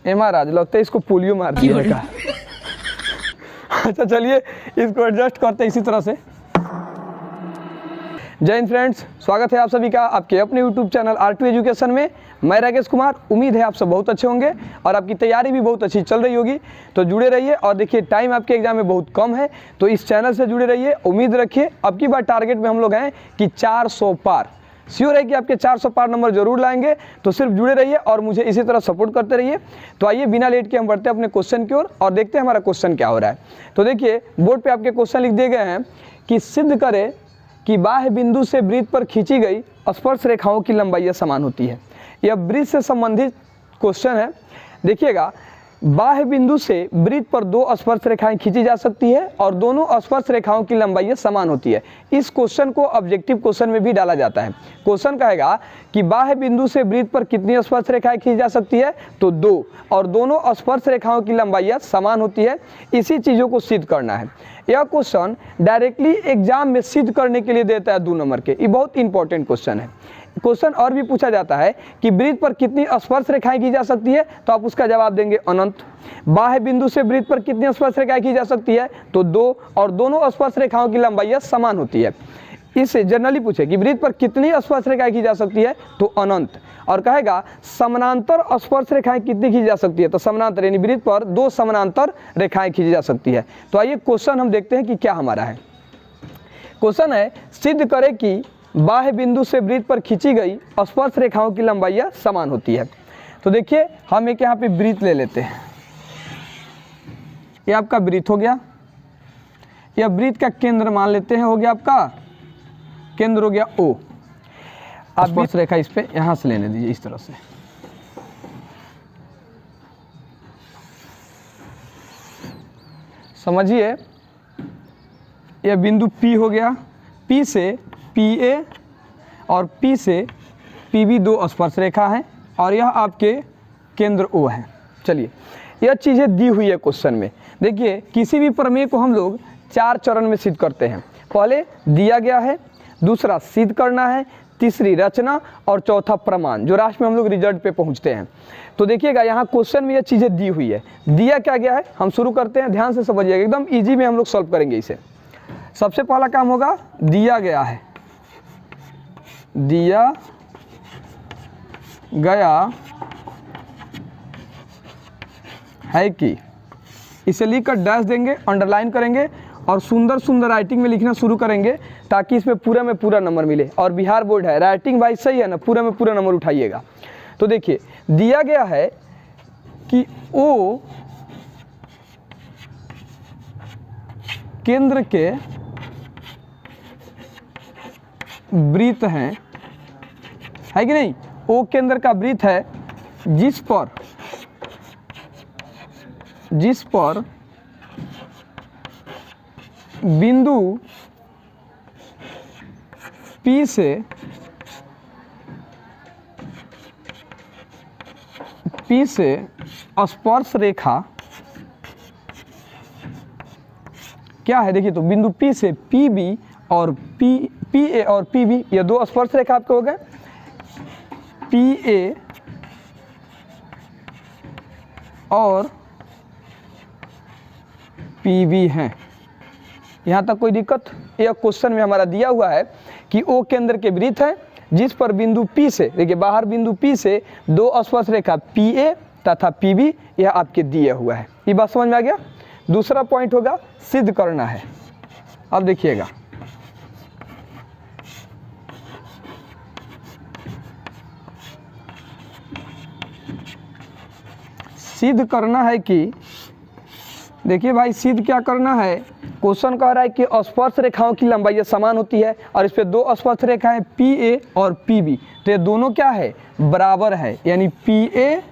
महाराज लगता है इसको पोलियो मार दिया का। अच्छा चलिए इसको एडजस्ट करते हैं इसी तरह से। जय हिंद फ्रेंड्स, स्वागत है आप सभी का आपके अपने यूट्यूब चैनल R2 एजुकेशन में। मैं राकेश कुमार। उम्मीद है आप सब बहुत अच्छे होंगे और आपकी तैयारी भी बहुत अच्छी चल रही होगी, तो जुड़े रहिए। और देखिए टाइम आपके एग्जाम में बहुत कम है, तो इस चैनल से जुड़े रहिए। उम्मीद रखिए अब की बार टारगेट में हम लोग हैं कि 400 पार। श्योर है कि आपके 400 पार नंबर जरूर लाएंगे, तो सिर्फ जुड़े रहिए और मुझे इसी तरह सपोर्ट करते रहिए। तो आइए बिना लेट के हम बढ़ते हैं अपने क्वेश्चन की ओर और देखते हैं हमारा क्वेश्चन क्या हो रहा है। तो देखिए बोर्ड पे आपके क्वेश्चन लिख दिए गए हैं कि सिद्ध करें कि बाह्य बिंदु से वृत्त पर खींची गई स्पर्श रेखाओं की लंबाई समान होती है। यह वृत्त से संबंधित क्वेश्चन है। देखिएगा, बाह्य बिंदु से वृत्त पर दो स्पर्श रेखाएं खींची जा सकती है और दोनों स्पर्श रेखाओं की लंबाई समान होती है। इस क्वेश्चन को ऑब्जेक्टिव क्वेश्चन में भी डाला जाता है। क्वेश्चन कहेगा कि बाह्य बिंदु से वृत्त पर कितनी स्पर्श रेखाएं खींची जा सकती है, तो 2, और दोनों स्पर्श रेखाओं की लंबाई समान होती है। इसी चीज़ों को सिद्ध करना है। यह क्वेश्चन डायरेक्टली एग्जाम में सिद्ध करने के लिए देता है 2 नंबर के। ये बहुत इंपॉर्टेंट क्वेश्चन है। क्वेश्चन और भी पूछा जाता है कि वृत्त पर कितनी स्पर्श रेखाएं की जा सकती है, तो आप उसका जवाब देंगे अनंत। बाह्य बिंदु से वृत्त पर कितनी स्पर्श रेखाएं की जा सकती है, तो 2, और दोनों स्पर्श रेखाओं की लंबाई समान होती है। इससे जनरली पूछे कि वृत्त पर कितनी स्पर्श रेखाएं की जा सकती है, तो अनंत। और कहेगा समानांतर स्पर्श रेखाएं कितनी खींची जा सकती है, तो समानांतर यानी वृत्त पर 2 समानांतर रेखाएं खींची जा सकती है। तो आइए क्वेश्चन हम देखते हैं कि क्या हमारा है। क्वेश्चन है सिद्ध करें कि बाह्य बिंदु से वृत्त पर खींची गई स्पर्श रेखाओं की लंबाई समान होती है। तो देखिए हम एक यहाँ पे वृत्त ले लेते हैं। ये आपका वृत्त हो गया। यह वृत्त का केंद्र मान लेते हैं, हो गया आपका केंद्र, हो गया O। आप स्पर्श रेखा इस पे यहाँ से लेने दीजिए इस तरह से। समझिए यह बिंदु P हो गया। P से PA और P से PB 2 स्पर्श रेखा है और यह आपके केंद्र O है। चलिए यह चीज़ें दी हुई है क्वेश्चन में। देखिए किसी भी प्रमेय को हम लोग 4 चरण में सिद्ध करते हैं। पहले दिया गया है, दूसरा सिद्ध करना है, तीसरी रचना और चौथा प्रमाण, जो लास्ट में हम लोग रिजल्ट पे पहुंचते हैं। तो देखिएगा यहाँ क्वेश्चन में यह चीज़ें दी हुई है। दिया क्या गया है हम शुरू करते हैं, ध्यान से समझिएगा, एकदम ईजी में हम लोग सॉल्व करेंगे इसे। सबसे पहला काम होगा, दिया गया है, दिया गया है कि, इसे लिखकर डैश देंगे, अंडरलाइन करेंगे और सुंदर सुंदर राइटिंग में लिखना शुरू करेंगे ताकि इसमें पूरा में पूरा नंबर मिले। और बिहार बोर्ड है, राइटिंग वाइज सही है ना, पूरा में पूरा नंबर उठाइएगा। तो देखिए दिया गया है कि O केंद्र के वृत्त हैं, है कि नहीं। O केंद्र का वृत्त है जिस पर बिंदु P से स्पर्श रेखा क्या है। देखिए तो बिंदु P से PB और PA और PB ये 2 स्पर्श रेखा आपके हो गए। PA और PB हैं। यहाँ तक कोई दिक्कत। यह क्वेश्चन में हमारा दिया हुआ है कि O केंद्र के वृत्त है जिस पर बिंदु P से, देखिए बाहर बिंदु P से 2 स्पर्श रेखा PA तथा PB यह आपके दिया हुआ है। ये बात समझ में आ गया। दूसरा पॉइंट होगा सिद्ध करना है। अब देखिएगा सिद्ध करना है कि, देखिए भाई सिद्ध क्या करना है। क्वेश्चन कह रहा है कि स्पर्श रेखाओं की लंबाई समान होती है और इस पे 2 स्पर्श रेखाएं PA और PB, तो ये दोनों क्या है, बराबर है, यानी PA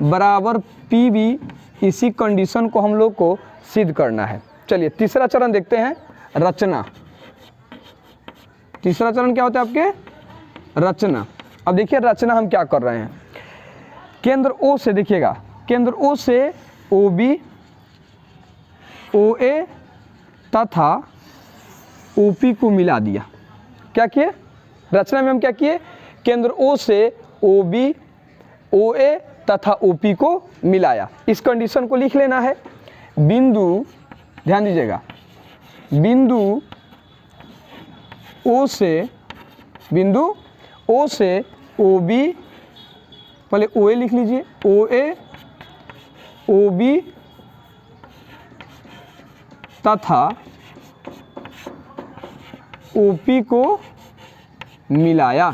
बराबर PB। इसी कंडीशन को हम लोग को सिद्ध करना है। चलिए तीसरा चरण देखते हैं, रचना। तीसरा चरण क्या होता है आपके, रचना। अब देखिए रचना हम क्या कर रहे हैं। केंद्र O से, देखिएगा केंद्र O से OB, OA तथा OP को मिला दिया। क्या किए रचना में हम क्या किए, केंद्र O से OB, OA तथा OP को मिलाया। इस कंडीशन को लिख लेना है। बिंदु, ध्यान दीजिएगा, बिंदु O से OB, पहले OA लिख लीजिए, OA OB तथा OP को मिलाया।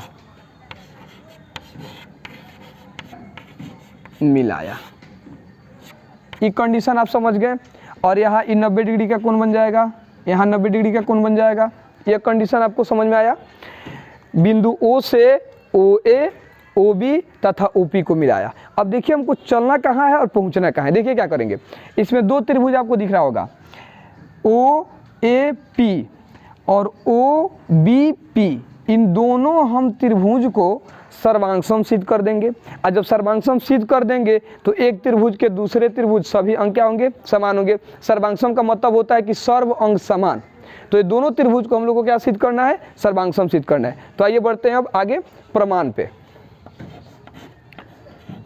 ये कंडीशन आप समझ गए। और यहाँ 90 डिग्री का कोण बन जाएगा, यहाँ 90 डिग्री का कोण बन जाएगा। ये कंडीशन आपको समझ में आया। बिंदु O से OA OB तथा OP को मिलाया। अब देखिए हमको चलना कहाँ है और पहुँचना कहाँ है। देखिए क्या करेंगे, इसमें दो त्रिभुज आपको दिख रहा होगा, OAP और OBP। इन दोनों हम त्रिभुज को सर्वांगसम सिद्ध कर देंगे। और जब सर्वांगसम सिद्ध कर देंगे तो एक त्रिभुज के दूसरे त्रिभुज सभी अंग क्या होंगे, समान होंगे। सर्वांगसम का मतलब होता है कि सर्व अंग समान। तो ये दोनों त्रिभुज को हम लोग को क्या सिद्ध करना है, सर्वांगसम सिद्ध करना है। तो आइए बढ़ते हैं अब आगे प्रमाण पे।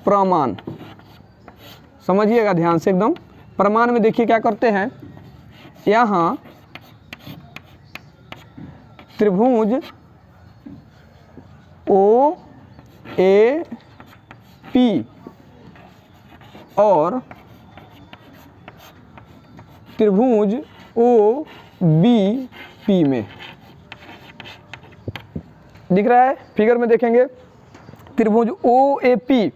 प्रमाण समझिएगा ध्यान से एकदम। प्रमाण में देखिए क्या करते हैं, यहाँ त्रिभुज OAP और त्रिभुज OBP में दिख रहा है, फिगर में देखेंगे। त्रिभुज OAP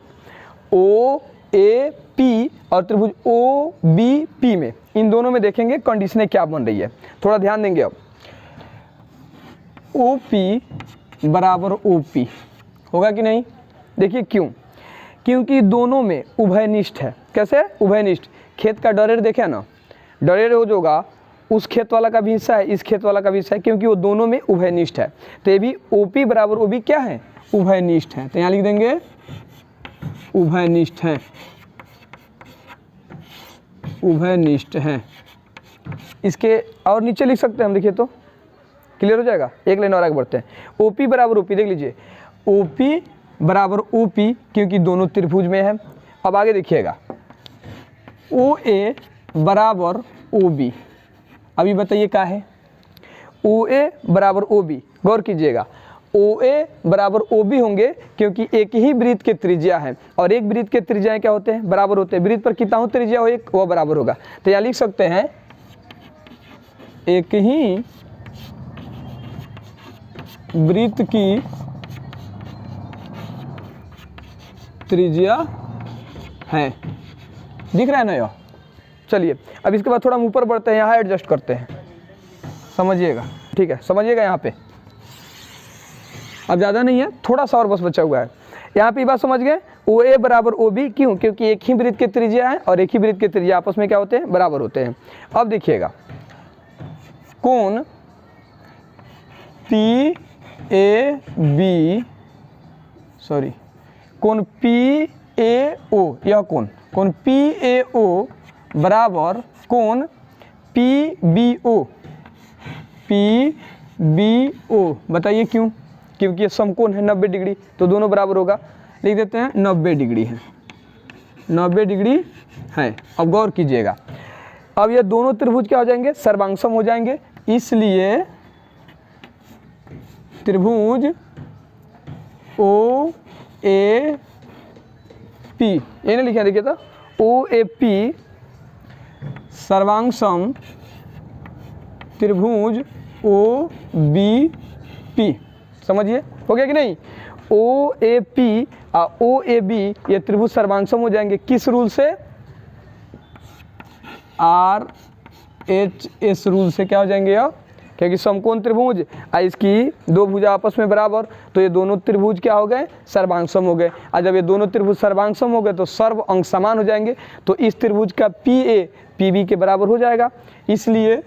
और त्रिभुज OBP में, इन दोनों में देखेंगे कंडीशनें क्या बन रही है। थोड़ा ध्यान देंगे। अब OP बराबर OP होगा कि नहीं, देखिए क्यों, क्योंकि दोनों में उभयनिष्ठ है। कैसे उभयनिष्ठ, खेत का डरेर देखे ना, डरेर हो जोगा उस खेत वाला का भी हिस्सा है, इस खेत वाला का भी हिस्सा है, क्योंकि वो दोनों में उभयनिष्ठ है। तो ये भी OP बराबर OB क्या है, उभयनिष्ठ है। तो यहाँ लिख देंगे उभयनिष्ठ है, उभयनिष्ठ है। इसके और नीचे लिख सकते हैं हम, देखिए तो क्लियर हो जाएगा। एक लाइन और आगे बढ़ते हैं। OP बराबर OP देख लीजिए, OP बराबर OP क्योंकि दोनों त्रिभुज में है। अब आगे देखिएगा, OA बराबर OB। अभी बताइए क्या है, OA बराबर OB, गौर कीजिएगा। OA बराबर OB होंगे क्योंकि एक ही वृत्त के त्रिज्या है, और एक वृत्त के त्रिज्याएं क्या होते हैं, बराबर होते हैं। वृत्त पर कितना हो त्रिज्या हो, एक, वो बराबर होगा। तो यहाँ लिख सकते हैं एक ही वृत्त की त्रिज्या है, दिख रहा है ना यह। चलिए अब इसके बाद थोड़ा हम ऊपर बढ़ते हैं, यहाँ एडजस्ट करते हैं, समझिएगा, ठीक है, समझिएगा यहाँ पे। अब ज़्यादा नहीं है, थोड़ा सा और बस बचा हुआ है। यहाँ पे बात समझ गए, OA बराबर OB क्यों, क्योंकि एक ही वृत्त के त्रिज्या है, और एक ही वृत्त के त्रिज्या आपस में क्या होते हैं, बराबर होते हैं। अब देखिएगा, कोण कोण PAO, यह कोण PAO बराबर कोण PBO। बताइए क्यों, क्योंकि ये समकोण है 90 डिग्री, तो दोनों बराबर होगा। लिख देते हैं 90 डिग्री है, 90 डिग्री है। अब गौर कीजिएगा, अब ये दोनों त्रिभुज क्या हो जाएंगे, सर्वांगसम हो जाएंगे। इसलिए त्रिभुज OAP, ये नहीं लिखा, देखिए तो OAP सर्वांगसम त्रिभुज OBP। समझिए हो गया कि नहीं। OAP और OAB ये त्रिभुज सर्वांगसम हो जाएंगे, किस रूल से, RHS रूल से क्या हो जाएंगे यह, क्योंकि समकोण त्रिभुज और इसकी दो भुजा आपस में बराबर, तो ये दोनों त्रिभुज क्या हो गए, सर्वांगसम हो गए। और जब ये दोनों त्रिभुज सर्वांगसम हो गए तो सर्व अंग समान हो जाएंगे। तो इस त्रिभुज का PA PB के बराबर हो जाएगा, इसलिए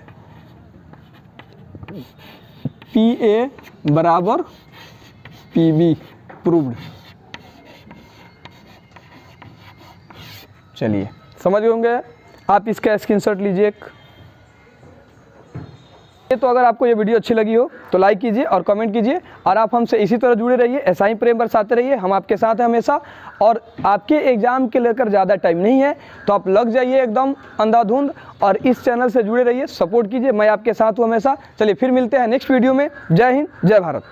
PA बराबर PB प्रूव्ड। चलिए समझ गए होंगे आप, इसका स्क्रीनशॉट लीजिए एक। तो अगर आपको ये वीडियो अच्छी लगी हो तो लाइक कीजिए और कमेंट कीजिए, और आप हमसे इसी तरह जुड़े रहिए, ऐसा ही प्रेम बरसाते रहिए। हम आपके साथ हैं हमेशा, और आपके एग्ज़ाम के लेकर ज़्यादा टाइम नहीं है, तो आप लग जाइए एकदम अंधाधुंध और इस चैनल से जुड़े रहिए, सपोर्ट कीजिए। मैं आपके साथ हूँ हमेशा। चलिए फिर मिलते हैं नेक्स्ट वीडियो में। जय हिंद, जय भारत।